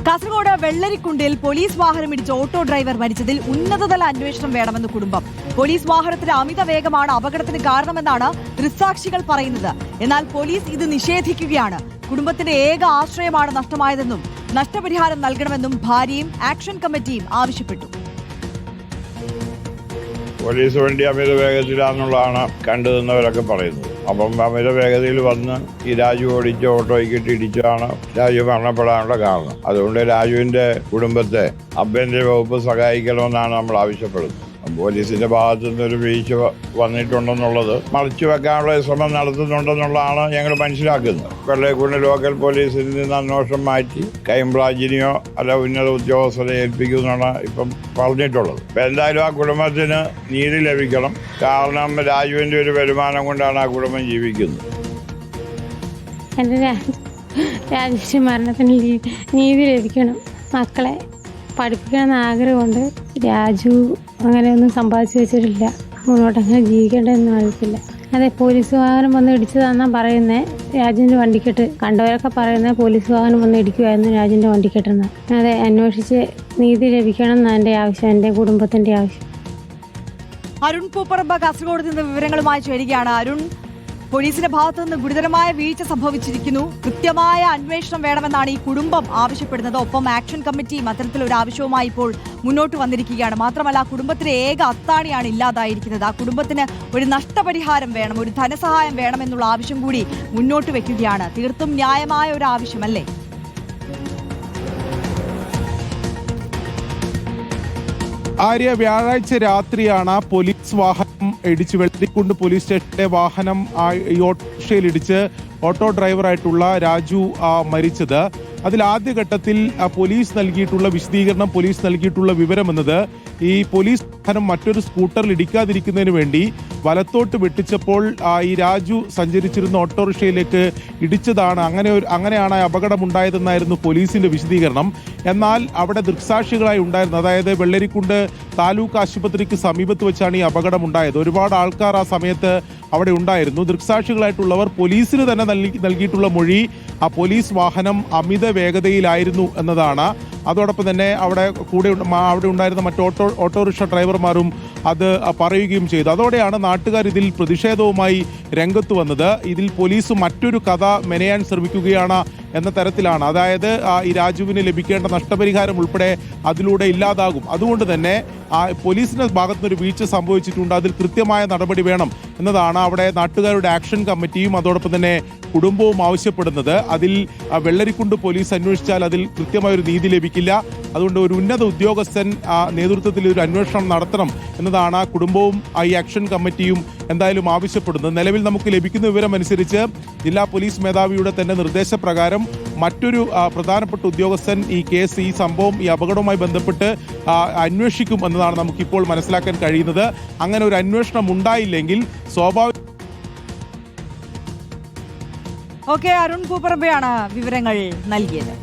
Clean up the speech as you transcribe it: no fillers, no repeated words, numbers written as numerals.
Kasaragod വെള്ളരിക്കുണ്ടിൽ police വാഹനം ഇടിച്ച് auto driver മരിച്ചതിൽ ഉന്നതതല അന്വേഷണം വേണമെന്ന് കുടുംബം. പോലീസ് വാഹനത്തിന്റെ അമിത വേഗമാണ് അപകടത്തിന് കാരണമെന്നാണ് ദൃക്സാക്ഷികൾ പറയുന്നത്. എന്നാൽ പോലീസ് ഇത് നിഷേധിക്കുകയാണ്. കുടുംബത്തിന്റെ ഏക ആശ്രയമാണ് നഷ്ടമായതെന്നും നഷ്ടപരിഹാരം നൽകണമെന്നും ഭാര്യയും ആക്ഷൻ കമ്മിറ്റിയും ആവശ്യപ്പെട്ടു. പോലീസ് വണ്ടി അമിത വേഗത്തിലാണെന്നുള്ളതാണ് കണ്ടുനിന്നവരൊക്കെ പറയുന്നത്. അപ്പം അമിത വേഗതയിൽ വന്ന് ഈ രാജു ഓടിച്ച ഓട്ടോയ്ക്കിട്ട് ഇടിച്ചാണ് രാജു മരണപ്പെടാനുള്ള കാരണം. അതുകൊണ്ട് രാജുവിന്റെ കുടുംബത്തെ ആഭ്യന്തര വകുപ്പ് സഹായിക്കണമെന്നാണ് നമ്മൾ ആവശ്യപ്പെടുന്നത്. പോലീസിന്റെ ഭാഗത്തു നിന്നൊരു വീഴ്ച വന്നിട്ടുണ്ടെന്നുള്ളത് മറച്ചു വെക്കാനുള്ള ശ്രമം നടത്തുന്നുണ്ടെന്നുള്ളതാണ് ഞങ്ങൾ മനസ്സിലാക്കുന്നത്. വെള്ളരിക്കുണ്ട് ലോക്കൽ പോലീസിൽ നിന്ന് അന്വേഷണം മാറ്റി ക്രൈംബ്രാഞ്ചിനെയോ അല്ല ഉന്നത ഉദ്യോഗസ്ഥരെ ഏൽപ്പിക്കുമെന്നാണ് ഇപ്പം പറഞ്ഞിട്ടുള്ളത്. അപ്പം എന്തായാലും ആ കുടുംബത്തിന് നീതി ലഭിക്കണം. കാരണം രാജുവിന്റെ ഒരു വരുമാനം കൊണ്ടാണ് ആ കുടുംബം ജീവിക്കുന്നത്. എൻ്റെ രാജേഷ് മരണത്തിന് നീതി ലഭിക്കണം. മക്കളെ പഠിപ്പിക്കണമെന്ന് ആഗ്രഹമുണ്ട്. രാജു അങ്ങനെയൊന്നും സമ്പാദിച്ചു വെച്ചിട്ടില്ല. മുന്നോട്ടങ്ങനെ ജീവിക്കേണ്ടതെന്ന് അറിയത്തില്ല. അതെ, പോലീസ് വാഹനം വന്ന് ഇടിച്ചതാണെന്നാണ് പറയുന്നത്. രാജുവിൻ്റെ വണ്ടിക്കെട്ട് കണ്ടവരൊക്കെ പറയുന്നത് പോലീസ് വാഹനം വന്ന് ഇടിക്കുമായിരുന്നു രാജുവിൻ്റെ വണ്ടിക്കെട്ടെന്ന്. അതെ, അന്വേഷിച്ച് നീതി ലഭിക്കണം എന്നാണ് എൻ്റെ ആവശ്യം, എൻ്റെ കുടുംബത്തിൻ്റെ ആവശ്യം. അരുൺ പൂപ്പറമ്പ് കാസർഗോഡ് നിന്ന് വിവരങ്ങളുമായി ചേരുകയാണ്. അരുൺ, പോലീസിന്റെ ഭാഗത്തു നിന്ന് ഗുരുതരമായ വീഴ്ച സംഭവിച്ചിരിക്കുന്നു. കൃത്യമായ അന്വേഷണം വേണമെന്നാണ് ഈ കുടുംബം ആവശ്യപ്പെടുന്നത്. ഒപ്പം ആക്ഷൻ കമ്മിറ്റിയും അത്തരത്തിലൊരു ആവശ്യവുമായി ഇപ്പോൾ മുന്നോട്ട് വന്നിരിക്കുകയാണ്. മാത്രമല്ല, ആ കുടുംബത്തിലെ ഏക അത്താണിയാണ് ഇല്ലാതായിരിക്കുന്നത്. ആ കുടുംബത്തിന് ഒരു നഷ്ടപരിഹാരം വേണം, ഒരു ധനസഹായം വേണമെന്നുള്ള ആവശ്യം കൂടി മുന്നോട്ട് വെക്കുകയാണ്. തീർത്തും ന്യായമായ ഒരു ആവശ്യമല്ലേ? ആര്യ, വ്യാഴാഴ്ച രാത്രിയാണ് പോലീസ് വാഹനം ഇടിച്ച് വെള്ളരിക്കുണ്ട് പോലീസ് സ്റ്റേഷനിലെ വാഹനം ഈ ഓട്ടോറിക്ഷയിൽ ഇടിച്ച് ഓട്ടോ ഡ്രൈവറായിട്ടുള്ള രാജു മരിച്ചത്. അതിൽ ആദ്യഘട്ടത്തിൽ പോലീസ് നൽകിയിട്ടുള്ള വിശദീകരണം, പോലീസ് നൽകിയിട്ടുള്ള വിവരം എന്നത് ഈ പോലീസ് വാഹനം മറ്റൊരു സ്കൂട്ടറിൽ ഇടിക്കാതിരിക്കുന്നതിന് വേണ്ടി വലത്തോട്ട് വെട്ടിച്ചപ്പോൾ ഈ രാജു സഞ്ചരിച്ചിരുന്ന ഓട്ടോറിക്ഷയിലേക്ക് ഇടിച്ചതാണ്. അങ്ങനെയാണ് അപകടമുണ്ടായതെന്നായിരുന്നു പോലീസിന്റെ വിശദീകരണം. എന്നാൽ അവിടെ ദൃക്സാക്ഷികളായി ഉണ്ടായിരുന്നത്, അതായത് വെള്ളരിക്കുണ്ട് താലൂക്ക് ആശുപത്രിക്ക് സമീപത്ത് വെച്ചാണ് ഈ അപകടമുണ്ടായത്. ഒരുപാട് ആൾക്കാർ ആ സമയത്ത് അവിടെ ഉണ്ടായിരുന്നു. ദൃക്സാക്ഷികളായിട്ടുള്ളവർ പോലീസിന് തന്നെ നൽകിയിട്ടുള്ള മൊഴി ആ പോലീസ് വാഹനം അമിത വേഗതയിലായിരുന്നു എന്നതാണ്. അതോടൊപ്പം തന്നെ അവിടെ ഉണ്ടായിരുന്ന മറ്റ് ഓട്ടോറിക്ഷ ഡ്രൈവർമാരും അത് പറയുകയും ചെയ്തു. അതോടെയാണ് നാട്ടുകാർ ഇതിൽ പ്രതിഷേധവുമായി രംഗത്ത് വന്നത്. ഇതിൽ പോലീസ് മറ്റൊരു കഥ മെനയാൻ ശ്രമിക്കുകയാണ് എന്ന തരത്തിലാണ്. അതായത് ഈ രാജുവിന് ലഭിക്കേണ്ട നഷ്ടപരിഹാരം ഉൾപ്പെടെ അതിലൂടെ ഇല്ലാതാകും. അതുകൊണ്ട് തന്നെ പോലീസിന്റെ ഭാഗത്തുനിന്നൊരു വീഴ്ച സംഭവിച്ചിട്ടുണ്ട്, അതിൽ കൃത്യമായ നടപടി വേണം എന്നതാണ് അവിടെ നാട്ടുകാരുടെ ആക്ഷൻ കമ്മിറ്റിയും അതോടൊപ്പം തന്നെ കുടുംബവും ആവശ്യപ്പെടുന്നത്. അതിൽ വെള്ളരിക്കുണ്ട് പോലീസ് അന്വേഷിച്ചാൽ അതിൽ കൃത്യമായൊരു നീതി ലഭിക്കില്ല. അതുകൊണ്ട് ഒരു ഉന്നത ഉദ്യോഗസ്ഥൻ നേതൃത്വത്തിൽ ഒരു അന്വേഷണം നടത്തണം എന്നതാണ് കുടുംബവും ഈ ആക്ഷൻ കമ്മിറ്റിയും എന്തായാലും ആവശ്യപ്പെടുന്നത്. നിലവിൽ നമുക്ക് ലഭിക്കുന്ന വിവരം അനുസരിച്ച് ജില്ലാ പോലീസ് മേധാവിയുടെ തന്നെ നിർദ്ദേശപ്രകാരം മറ്റൊരു പ്രധാനപ്പെട്ട ഉദ്യോഗസ്ഥൻ ഈ കേസ്, ഈ സംഭവം, ഈ അപകടവുമായി ബന്ധപ്പെട്ട് അന്വേഷിക്കും എന്നതാണ് നമുക്കിപ്പോൾ മനസ്സിലാക്കാൻ കഴിയുന്നത്. അങ്ങനെ ഒരു അന്വേഷണം ഉണ്ടായില്ലെങ്കിൽ സ്വാഭാവിക അരുൺ പൂപ്പറമ്പയാണ് വിവരങ്ങൾ നൽകിയത്.